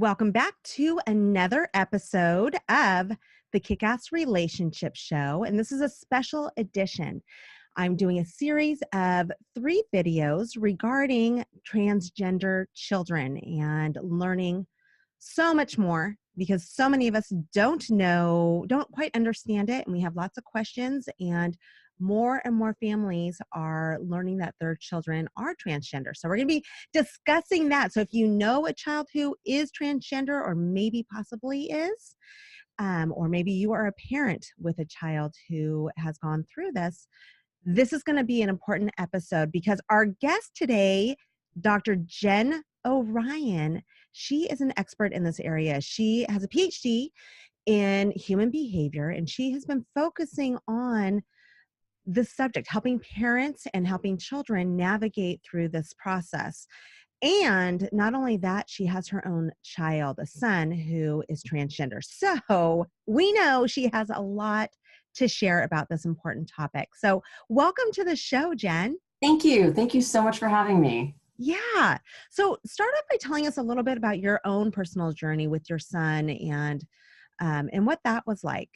Welcome back to another episode of the Kickass Relationship Show. And this is a special edition. I'm doing a series of 3 videos regarding transgender children and learning so much more because so many of us don't quite understand it. And we have lots of questions, and more families are learning that their children are transgender. So we're going to be discussing that. So if you know a child who is transgender or maybe possibly is, or maybe you are a parent with a child who has gone through this, this is going to be an important episode because our guest today, Dr. Jen O'Ryan, she is an expert in this area. She has a PhD in human behavior, and she has been focusing on this subject, helping parents and helping children navigate through this process. And not only that, she has her own child, a son who is transgender. So we know she has a lot to share about this important topic. So welcome to the show, Jen. Thank you. Thank you so much for having me. Yeah. So start off by telling us a little bit about your own personal journey with your son and what that was like.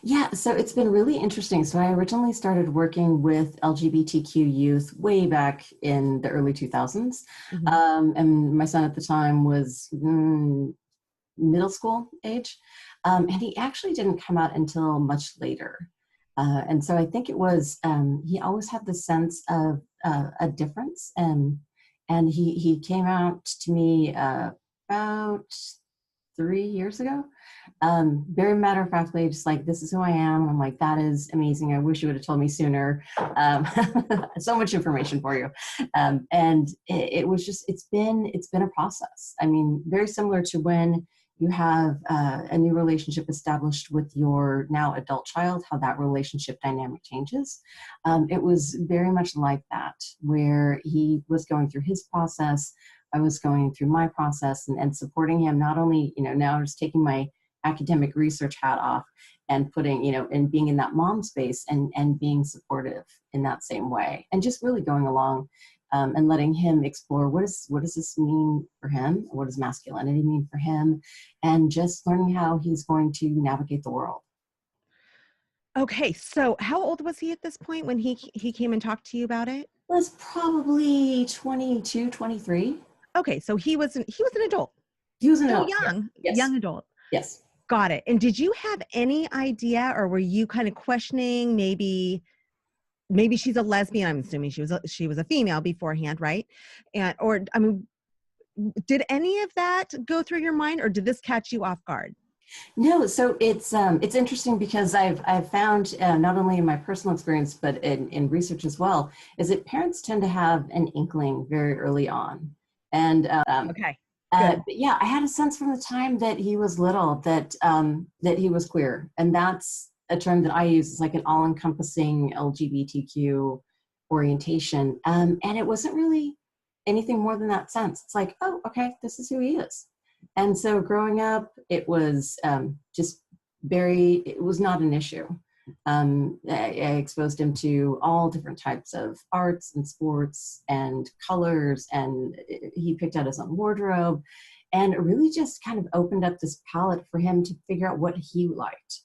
Yeah, so it's been really interesting. So I originally started working with LGBTQ youth way back in the early 2000s. And my son at the time was middle school age. And he actually didn't come out until much later. And so I think it was, he always had the sense of a difference. And he came out to me about 3 years ago. Very matter-of-factly, just like, this is who I am. I'm like, that is amazing. I wish you would have told me sooner. So much information for you. And it was just, it's been a process. I mean, very similar to when you have a new relationship established with your now adult child, how that relationship dynamic changes. It was very much like that, where he was going through his process, I was going through my process and supporting him, not only, now just taking my academic research hat off and putting, and being in that mom space and being supportive in that same way. And just really going along and letting him explore what does this mean for him? What does masculinity mean for him? And just learning how he's going to navigate the world. Okay. So how old was he at this point when he came and talked to you about it? Was probably 22, 23. Okay, so he was an adult. He was an adult. Young, yes. Young adult. Yes. Got it. And did you have any idea, or were you kind of questioning maybe she's a lesbian? I'm assuming she was a female beforehand, right? Did any of that go through your mind, or did this catch you off guard? No, so it's interesting because I've found not only in my personal experience but in research as well, is that parents tend to have an inkling very early on. And okay. But yeah, I had a sense from the time that he was little that he was queer, and that's a term that I use. It's like an all-encompassing LGBTQ orientation, and it wasn't really anything more than that sense. It's like, oh, okay, this is who he is. And so growing up, it was it was not an issue. I exposed him to all different types of arts and sports and colors, and he picked out his own wardrobe, and it really just kind of opened up this palette for him to figure out what he liked.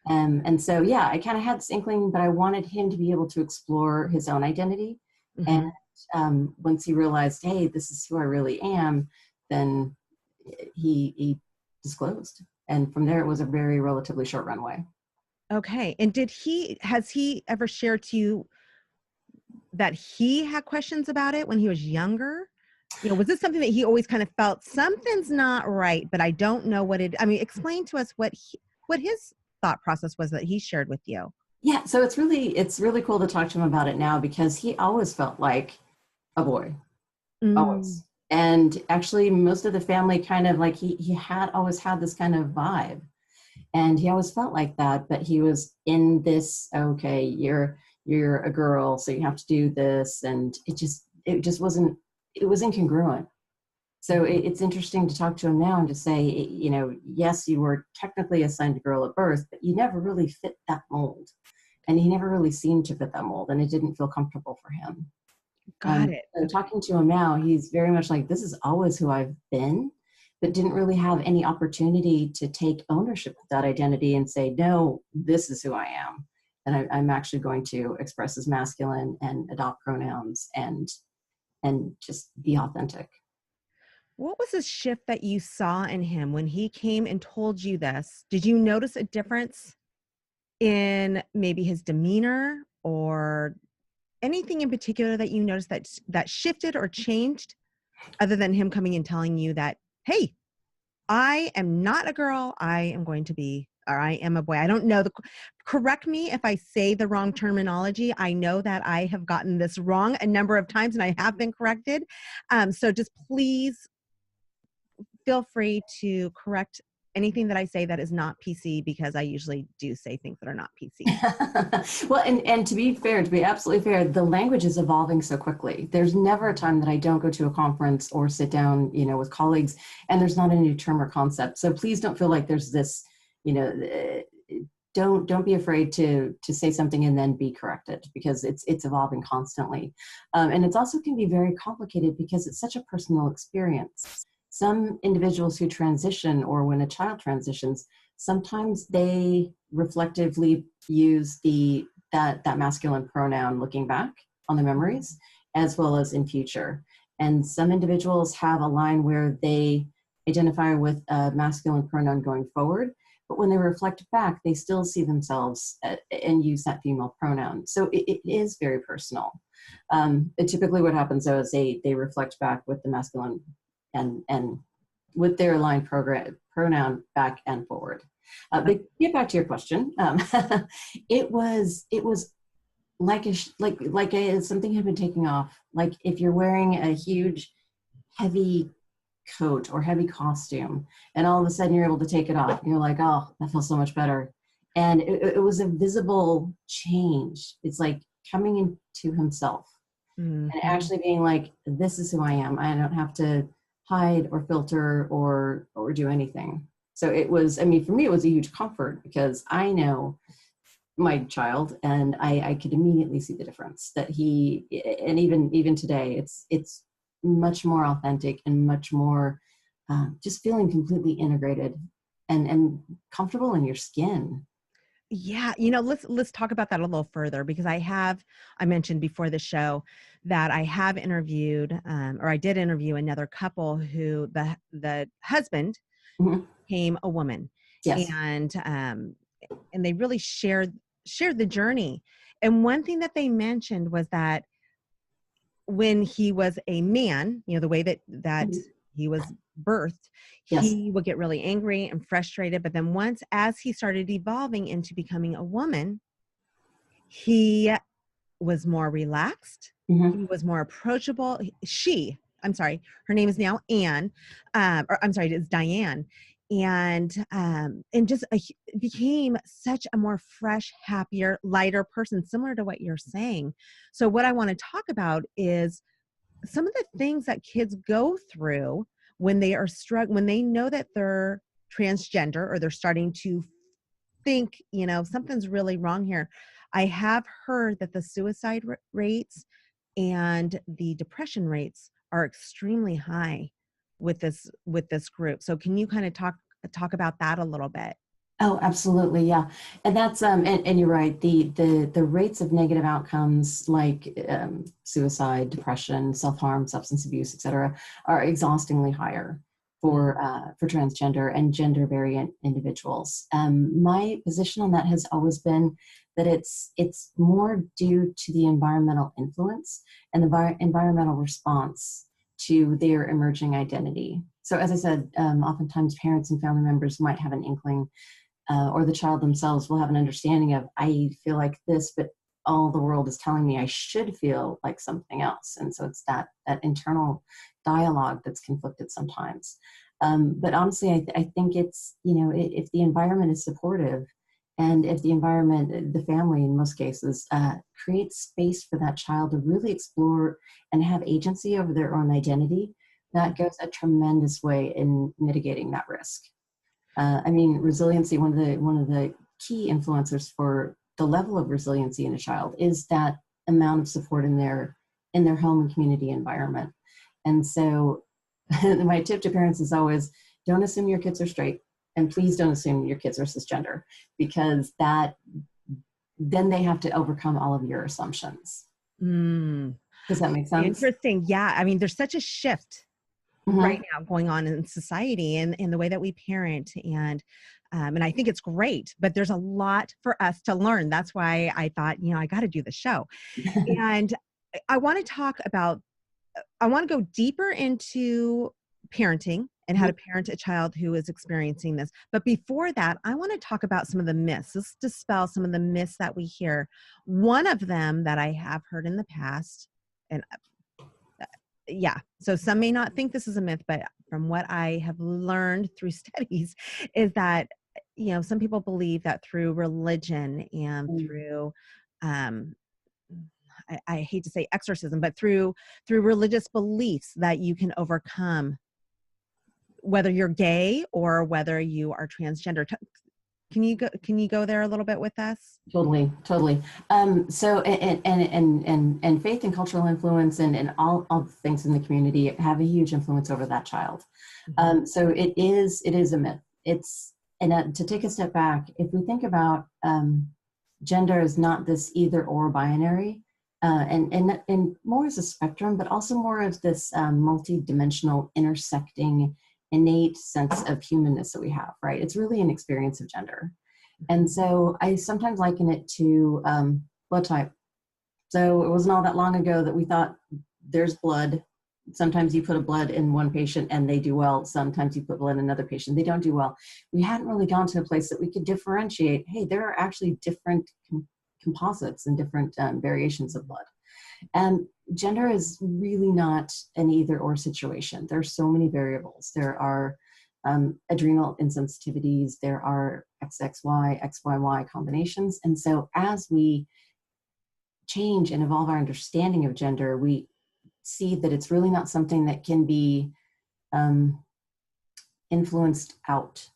And so, yeah, I kind of had this inkling, but I wanted him to be able to explore his own identity. Mm-hmm. And once he realized, hey, this is who I really am, then he disclosed. And from there, it was a very relatively short runway. Okay. And has he ever shared to you that he had questions about it when he was younger? Was this something that he always kind of felt something's not right, but I don't know what explain to us what his thought process was that he shared with you. Yeah. So it's really cool to talk to him about it now, because he always felt like a boy. Always. And actually most of the family kind of like, he had always had this kind of vibe. And he always felt like that, but he was in this, okay, you're a girl, so you have to do this. And it just wasn't, it was incongruent. So it's interesting to talk to him now and to say, yes, you were technically assigned a girl at birth, but you never really fit that mold. And he never really seemed to fit that mold, and it didn't feel comfortable for him. Got it. So talking to him now, he's very much like, this is always who I've been. but didn't really have any opportunity to take ownership of that identity and say, no, this is who I am. And I'm actually going to express as masculine and adopt pronouns and just be authentic. What was the shift that you saw in him when he came and told you this? Did you notice a difference in maybe his demeanor or anything in particular that you noticed that shifted or changed other than him coming and telling you that, hey, I am not a girl, I am going to be, or I am a boy. I don't know correct me if I say the wrong terminology. I know that I have gotten this wrong a number of times and I have been corrected. So just please feel free to correct anything that I say that is not PC, because I usually do say things that are not PC. Well, and to be absolutely fair, the language is evolving so quickly. There's never a time that I don't go to a conference or sit down, with colleagues, and there's not a new term or concept. So please don't feel like there's this, don't be afraid to say something and then be corrected, because it's evolving constantly. And it's also can be very complicated because it's such a personal experience. Some individuals who transition, or when a child transitions, sometimes they reflectively use that masculine pronoun looking back on the memories, as well as in future. And some individuals have a line where they identify with a masculine pronoun going forward, but when they reflect back, they still see themselves and use that female pronoun. So it is very personal. Typically what happens though is they reflect back with the masculine and with their aligned pronoun back and forward. But get back to your question. It was like something had been taking off. Like if you're wearing a huge, heavy coat or heavy costume, and all of a sudden you're able to take it off, and you're like, oh, that feels so much better. And it was a visible change. It's like coming into himself and actually being like, this is who I am. I don't have to hide or filter or do anything. So it was, for me, it was a huge comfort, because I know my child and I could immediately see the difference that and even today, it's much more authentic and much more just feeling completely integrated and comfortable in your skin. Yeah, let's talk about that a little further, because I mentioned before the show that I have interviewed, or I did interview another couple who the husband became a woman, Yes. and they really shared the journey. And one thing that they mentioned was that when he was a man, the way that he was birthed, Yes. he would get really angry and frustrated. But then as he started evolving into becoming a woman, he was more relaxed. He was more approachable. Her name is now Anne, it's Diane. And just became such a more fresh, happier, lighter person, similar to what you're saying. So what I want to talk about is some of the things that kids go through when they are when they know that they're transgender, or they're starting to think, something's really wrong here. I have heard that the suicide rates and the depression rates are extremely high with this group. So can you kind of talk about that a little bit? Oh, absolutely. Yeah. And that's, and you're right. The rates of negative outcomes like suicide, depression, self-harm, substance abuse, et cetera, are exhaustingly higher for transgender and gender variant individuals. My position on that has always been that it's more due to the environmental influence and the environmental response to their emerging identity. So as I said, oftentimes parents and family members might have an inkling, or the child themselves will have an understanding of, I feel like this, but all the world is telling me I should feel like something else. And so it's that internal dialogue that's conflicted sometimes. But honestly, I think it's, if the environment is supportive, and if the environment, the family in most cases, creates space for that child to really explore and have agency over their own identity, that goes a tremendous way in mitigating that risk. Resiliency, one of the key influencers for the level of resiliency in a child is that amount of support in their home and community environment. And so my tip to parents is always, don't assume your kids are straight, and please don't assume your kids are cisgender, because then they have to overcome all of your assumptions. Does that make sense? Interesting. Yeah. I mean, there's such a shift right now going on in society and in the way that we parent. And I think it's great, but there's a lot for us to learn. That's why I thought, I got to do the show. And I want to go deeper into parenting and how to parent a child who is experiencing this. But before that, I want to talk about some of the myths. Let's dispel some of the myths that we hear. One of them that I have heard in the past, and so some may not think this is a myth, but from what I have learned through studies is that, some people believe that through religion and through, I hate to say exorcism, but through religious beliefs that you can overcome whether you're gay or whether you are transgender. Can you go there a little bit with us? Totally. So and faith and cultural influence and all the things in the community have a huge influence over that child. So it is a myth. To take a step back, if we think about gender is not this either or binary, and more as a spectrum, but also more of this multi-dimensional intersecting innate sense of humanness that we have, right? It's really an experience of gender. And so I sometimes liken it to blood type. So it wasn't all that long ago that we thought there's blood. Sometimes you put a blood in one patient and they do well. Sometimes you put blood in another patient, they don't do well. We hadn't really gone to a place that we could differentiate, hey, there are actually different composites and different variations of blood. And gender is really not an either or situation. There are so many variables. There are adrenal insensitivities. There are XXY, XYY combinations. And so as we change and evolve our understanding of gender, we see that it's really not something that can be influenced out.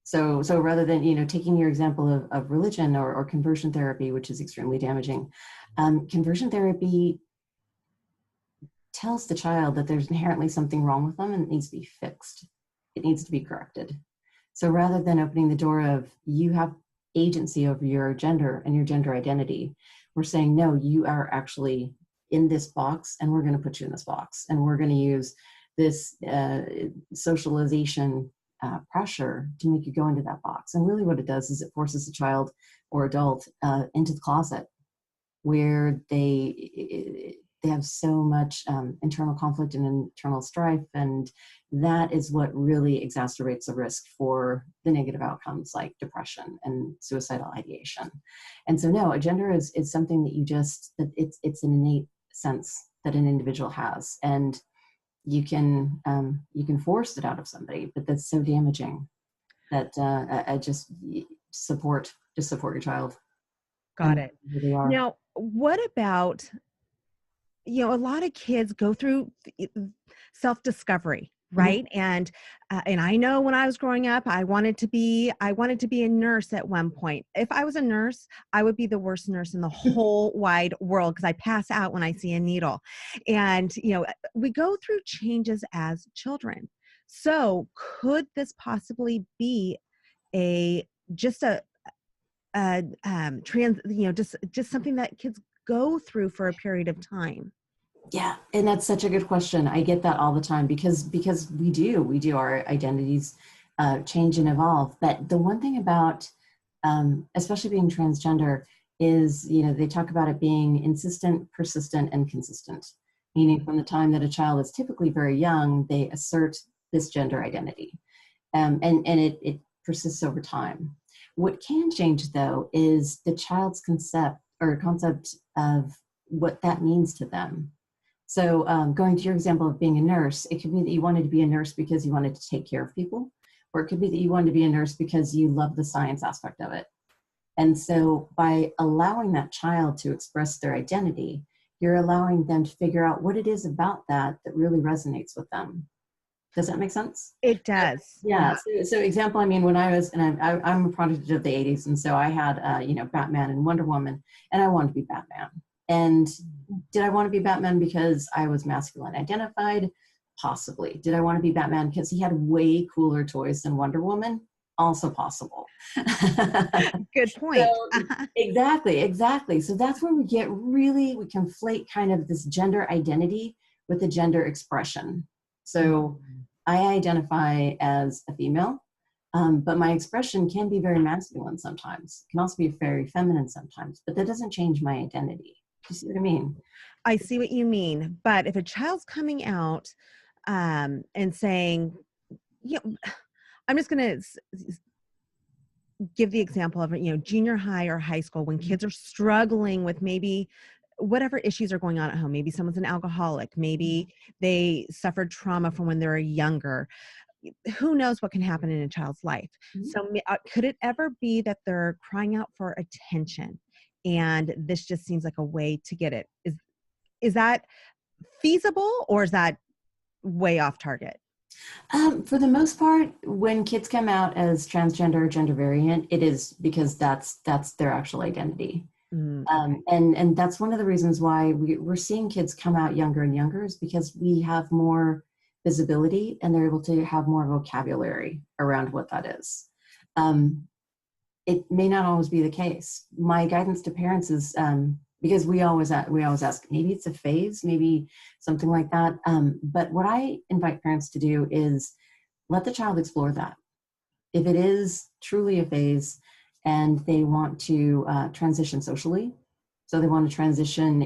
So rather than, taking your example of religion or conversion therapy, which is extremely damaging, conversion therapy tells the child that there's inherently something wrong with them and it needs to be fixed. It needs to be corrected. So rather than opening the door of you have agency over your gender and your gender identity, we're saying, no, you are actually in this box and we're going to put you in this box. And we're going to use this socialization pressure to make you go into that box. And really what it does is it forces a child or adult into the closet where they have so much internal conflict and internal strife. And that is what really exacerbates the risk for the negative outcomes like depression and suicidal ideation. And so no, a gender is something that it's an innate sense that an individual has. And you can force it out of somebody, but that's so damaging that I just support your child. Got it. Now, what about, a lot of kids go through self-discovery, right? And I know when I was growing up, I wanted to be a nurse at one point. If I was a nurse, I would be the worst nurse in the whole wide world because I pass out when I see a needle. And, we go through changes as children. So could this possibly be just something that kids go through for a period of time? Yeah, and that's such a good question. I get that all the time because we do our identities change and evolve. But the one thing about especially being transgender is, they talk about it being insistent, persistent, and consistent, meaning from the time that a child is typically very young, they assert this gender identity, and it persists over time. What can change, though, is the child's concept of what that means to them. So going to your example of being a nurse, it could be that you wanted to be a nurse because you wanted to take care of people, or it could be that you wanted to be a nurse because you love the science aspect of it. And so by allowing that child to express their identity, you're allowing them to figure out what it is about that really resonates with them. Does that make sense? It does. Yeah. So example, when I was, and I'm a product of the 80s. And so I had, Batman and Wonder Woman, and I wanted to be Batman. And did I want to be Batman because I was masculine identified? Possibly. Did I want to be Batman because he had way cooler toys than Wonder Woman? Also possible. Good point. So exactly. So that's where we conflate kind of this gender identity with the gender expression. So I identify as a female, but my expression can be very masculine sometimes. It can also be very feminine sometimes, but that doesn't change my identity. Do you see what I mean? I see what you mean. But if a child's coming out and saying, you know, I'm just going to give the example of, junior high or high school, when kids are struggling with maybe whatever issues are going on at home. Maybe someone's an alcoholic. Maybe they suffered trauma from when they were younger. Who knows what can happen in a child's life? So could it ever be that they're crying out for attention, and this just seems like a way to get it? Is that feasible, or is that way off target? For the most part, when kids come out as transgender or gender variant, it is because that's their actual identity. Okay. And that's one of the reasons why we're seeing kids come out younger and younger, is because we have more visibility and they're able to have more vocabulary around what that is. It may not always be the case. My guidance to parents is, because we always ask, maybe it's a phase, maybe something like that. But what I invite parents to do is let the child explore that. If it is truly a phase and they want to transition socially, so they want to transition,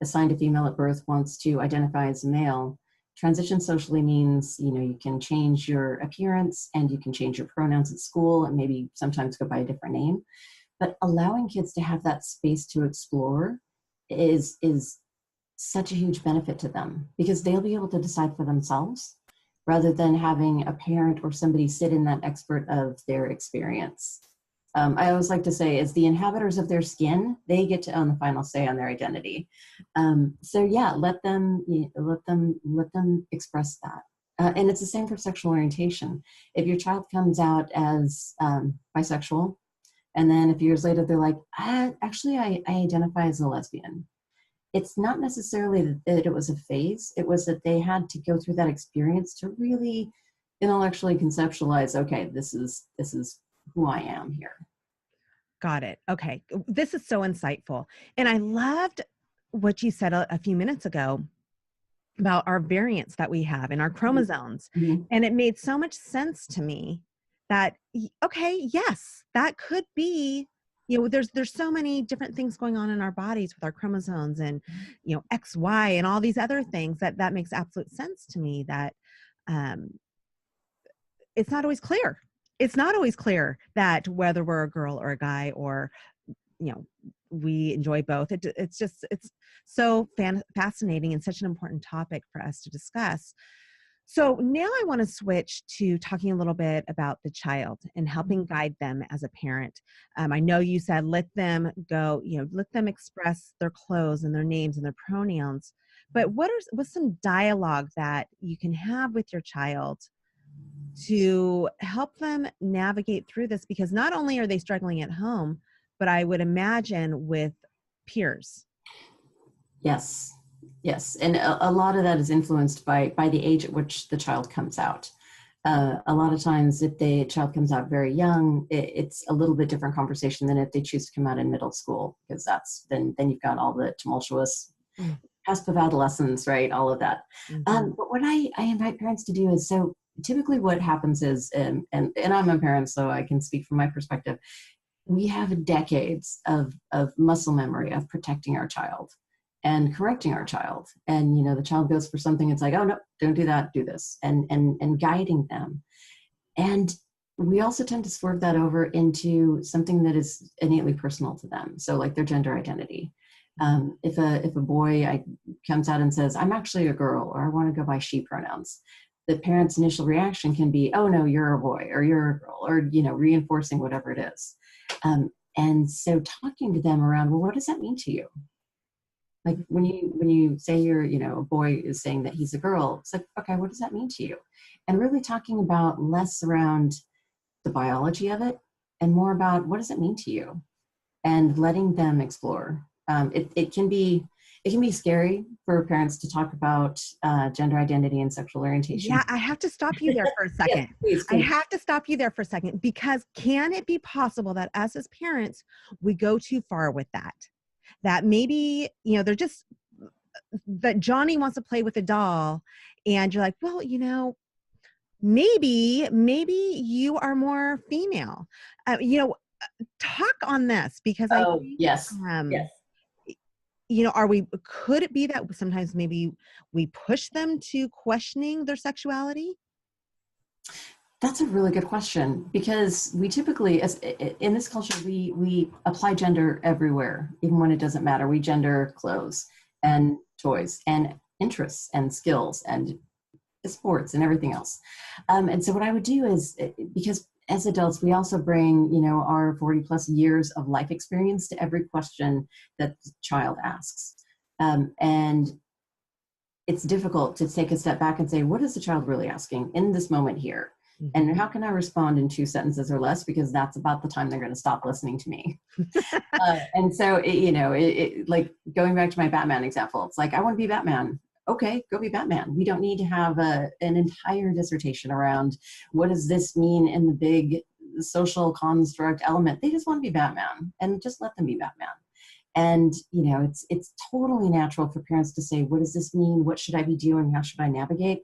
assigned a female at birth wants to identify as a male. Transition socially means, you can change your appearance and you can change your pronouns at school and maybe sometimes go by a different name. But allowing kids to have that space to explore is such a huge benefit to them, because they'll be able to decide for themselves rather than having a parent or somebody sit in that expert of their experience. I always like to say, as the inhabitants of their skin, they get to own the final say on their identity. So yeah, let them express that. And it's the same for sexual orientation. If your child comes out as bisexual, and then a few years later they're like, I identify as a lesbian. It's not necessarily that it was a phase. It was that they had to go through that experience to really intellectually conceptualize, okay, this is who I am here. Got it. Okay. This is so insightful. And I loved what you said a few minutes ago about our variants that we have in our chromosomes. Mm-hmm. And it made so much sense to me that, okay, yes, that could be, there's so many different things going on in our bodies with our chromosomes and, X, Y, and all these other things that makes absolute sense to me, that it's not always clear. It's not always clear that whether we're a girl or a guy, or, we enjoy both. It's so fascinating and such an important topic for us to discuss. So now I want to switch to talking a little bit about the child and helping guide them as a parent. I know you said let them go, let them express their clothes and their names and their pronouns. But what's some dialogue that you can have with your child to help them navigate through this? Because not only are they struggling at home, but I would imagine with peers. Yes. And a lot of that is influenced by the age at which the child comes out. A lot of times if the child comes out very young, it's a little bit different conversation than if they choose to come out in middle school, because then you've got all the tumultuous cusp of adolescence, right? All of that. Mm-hmm. But what I invite parents to do is, so typically what happens is, and I'm a parent, so I can speak from my perspective, we have decades of muscle memory of protecting our child and correcting our child. And, the child goes for something, it's like, oh no, don't do that, do this, and guiding them. And we also tend to swerve that over into something that is innately personal to them. So like their gender identity. If a boy comes out and says, I'm actually a girl, or I want to go by she pronouns, the parent's initial reaction can be, oh no, you're a boy, or you're a girl, or, reinforcing whatever it is. And so talking to them around, well, what does that mean to you? Like when you say you're, a boy is saying that he's a girl, it's like, okay, what does that mean to you? And really talking about less around the biology of it and more about what does it mean to you, and letting them explore. It can be, it can be scary for parents to talk about gender identity and sexual orientation. Yeah, I have to stop you there for a Yes, second. please, I please. have to stop you there for a second, because can it be possible that us as parents, we go too far with that? That maybe, they're just that Johnny wants to play with a doll, and you're like, well, maybe you are more female. Talk on this, because I Oh, think, yes. Yes. could it be that sometimes maybe we push them to questioning their sexuality? That's a really good question, because we typically, in this culture, we apply gender everywhere, even when it doesn't matter. We gender clothes and toys and interests and skills and sports and everything else. And so what I would do is, because as adults, we also bring, our 40 plus years of life experience to every question that the child asks. And it's difficult to take a step back and say, what is the child really asking in this moment here? And how can I respond in 2 sentences or less? Because that's about the time they're going to stop listening to me. And so, like going back to my Batman example, it's like, I want to be Batman. Okay, go be Batman. We don't need to have an entire dissertation around what does this mean in the big social construct element. They just want to be Batman, and just let them be Batman. And, it's totally natural for parents to say, what does this mean? What should I be doing? How should I navigate?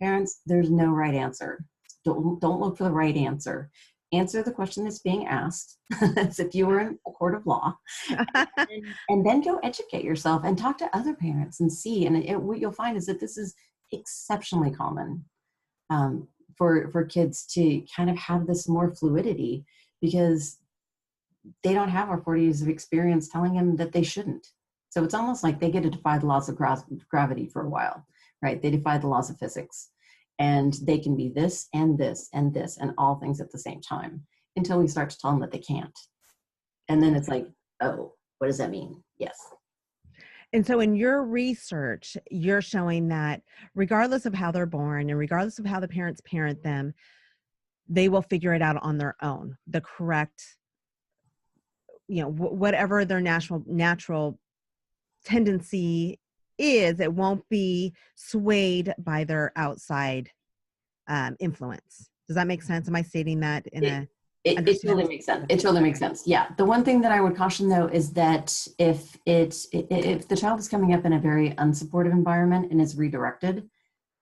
Parents, there's no right answer. Don't look for the right answer. Answer the question that's being asked as if you were in a court of law, and then go educate yourself and talk to other parents and see. And what you'll find is that this is exceptionally common for kids to kind of have this more fluidity, because they don't have our 40 years of experience telling them that they shouldn't. So it's almost like they get to defy the laws of gravity for a while, right? They defy the laws of physics. And they can be this and this and this and all things at the same time, until we start to tell them that they can't. And then it's like, oh, what does that mean? Yes. And so in your research, you're showing that regardless of how they're born and regardless of how the parents parent them, they will figure it out on their own. The correct, whatever their natural tendency is, it won't be swayed by their outside influence. Does that make sense? Am I stating that in It totally makes sense. It totally makes sense. Yeah. The one thing that I would caution, though, is that if the child is coming up in a very unsupportive environment and is redirected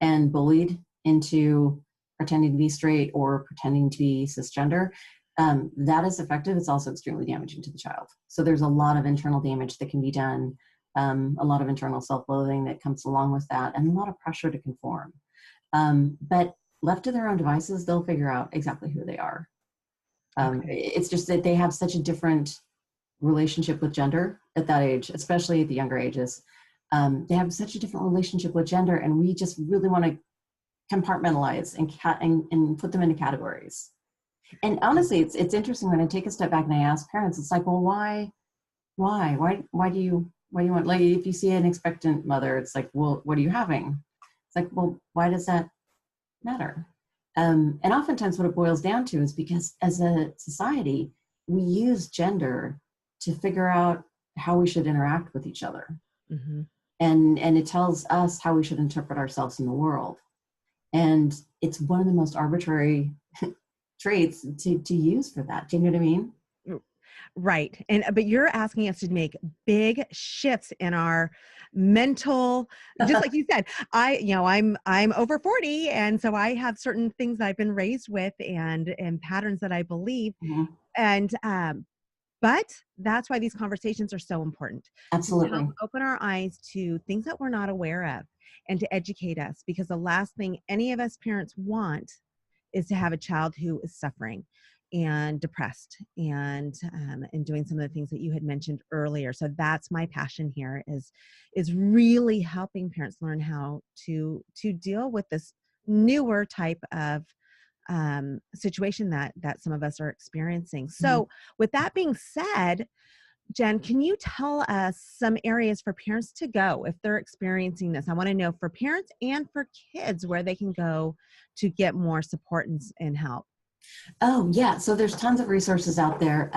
and bullied into pretending to be straight or pretending to be cisgender, that is effective. It's also extremely damaging to the child. So there's a lot of internal damage that can be done, a lot of internal self-loathing that comes along with that, and a lot of pressure to conform. But left to their own devices, they'll figure out exactly who they are. Okay. It's just that they have such a different relationship with gender at that age, especially at the younger ages. They have such a different relationship with gender, and we just really want to compartmentalize and put them into categories. And honestly, it's interesting when I take a step back and I ask parents, it's like, well, why do you want, like, if you see an expectant mother, it's like, well, what are you having? It's like, well, why does that matter? And oftentimes what it boils down to is because as a society, we use gender to figure out how we should interact with each other. Mm-hmm. And it tells us how we should interpret ourselves in the world. And it's one of the most arbitrary traits to use for that. Do you know what I mean? Right. But you're asking us to make big shifts in our mental, just like you said, I'm over 40. And so I have certain things that I've been raised with and patterns that I believe. Mm-hmm. And, but that's why these conversations are so important. Absolutely. To help open our eyes to things that we're not aware of and to educate us, because the last thing any of us parents want is to have a child who is suffering and depressed and doing some of the things that you had mentioned earlier. So that's my passion here is really helping parents learn how to deal with this newer type of situation that some of us are experiencing. So with that being said, Jen, can you tell us some areas for parents to go if they're experiencing this? I want to know for parents and for kids where they can go to get more support and help. Oh yeah, so there's tons of resources out there.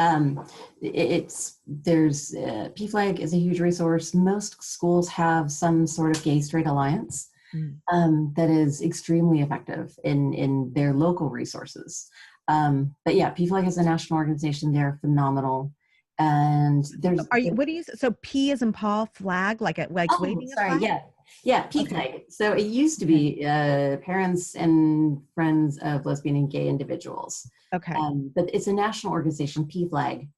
There's PFLAG is a huge resource. Most schools have some sort of gay straight alliance Mm. that is extremely effective in their local resources. But yeah, PFLAG is a national organization. They're phenomenal. And there's Are you, what do you, so P is in Paul, flag, like oh, waving a sorry, flag? yeah, Okay. PFLAG. So it used to Okay. be Parents and Friends of Lesbian and Gay Individuals. Okay. But it's a national organization, PFLAG,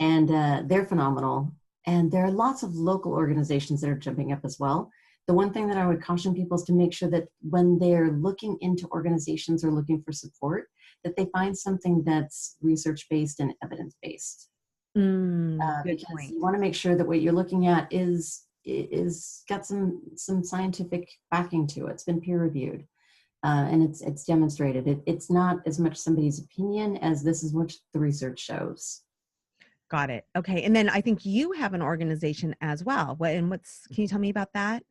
and they're phenomenal. And there are lots of local organizations that are jumping up as well. The one thing that I would caution people is to make sure that when they're looking into organizations or looking for support, that they find something that's research-based and evidence-based. Good Because point. you want to make sure that what you're looking at is got some scientific backing to it. It's been peer reviewed, and it's demonstrated. It's not as much somebody's opinion as this is what the research shows. Got it. Okay. And then I think you have an organization as well. Can you tell me about that?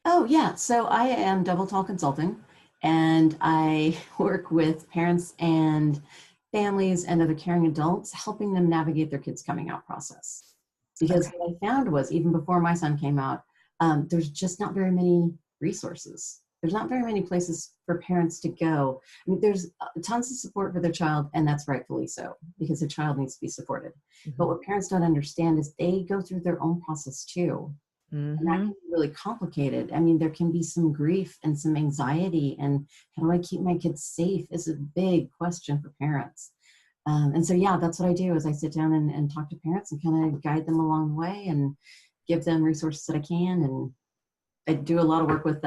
Oh yeah, so I am Double Tall Consulting, and I work with parents and families and other caring adults, helping them navigate their kids' coming out process. Because Okay. what I found was, even before my son came out, there's just not very many resources. There's not very many places for parents to go. I mean, there's tons of support for their child, and that's rightfully so, because the child needs to be supported. But Hmm. what parents don't understand is they go through their own process too. And that Hmm. can be really complicated. I mean, there can be some grief and some anxiety, and how do I keep my kids safe is a big question for parents. And so, yeah, that's what I do is I sit down and talk to parents and kind of guide them along the way and give them resources that I can. And I do a lot of work with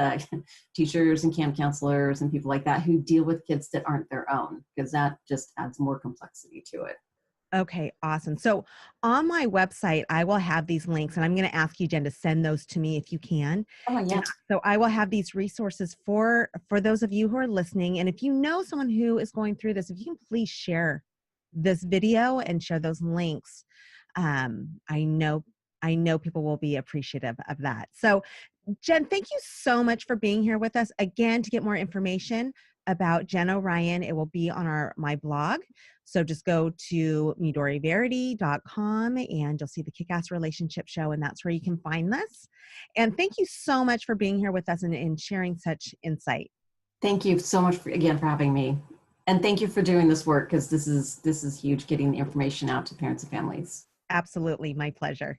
teachers and camp counselors and people like that who deal with kids that aren't their own, because that just adds more complexity to it. Okay, awesome. So on my website, I will have these links, and I'm going to ask you, Jen, to send those to me if you can. Oh, And yeah. so I will have these resources for those of you who are listening. And if you know someone who is going through this, if you can please share this video and share those links. I know people will be appreciative of that. So Jen, thank you so much for being here with us. Again, to get more information about Jen O'Ryan, it will be on my blog. So just go to midoriverity.com and you'll see the Kickass Relationship Show, and that's where you can find this. And thank you so much for being here with us and sharing such insight. Thank you so much again for having me. And thank you for doing this work, because this is huge, getting the information out to parents and families. Absolutely, my pleasure.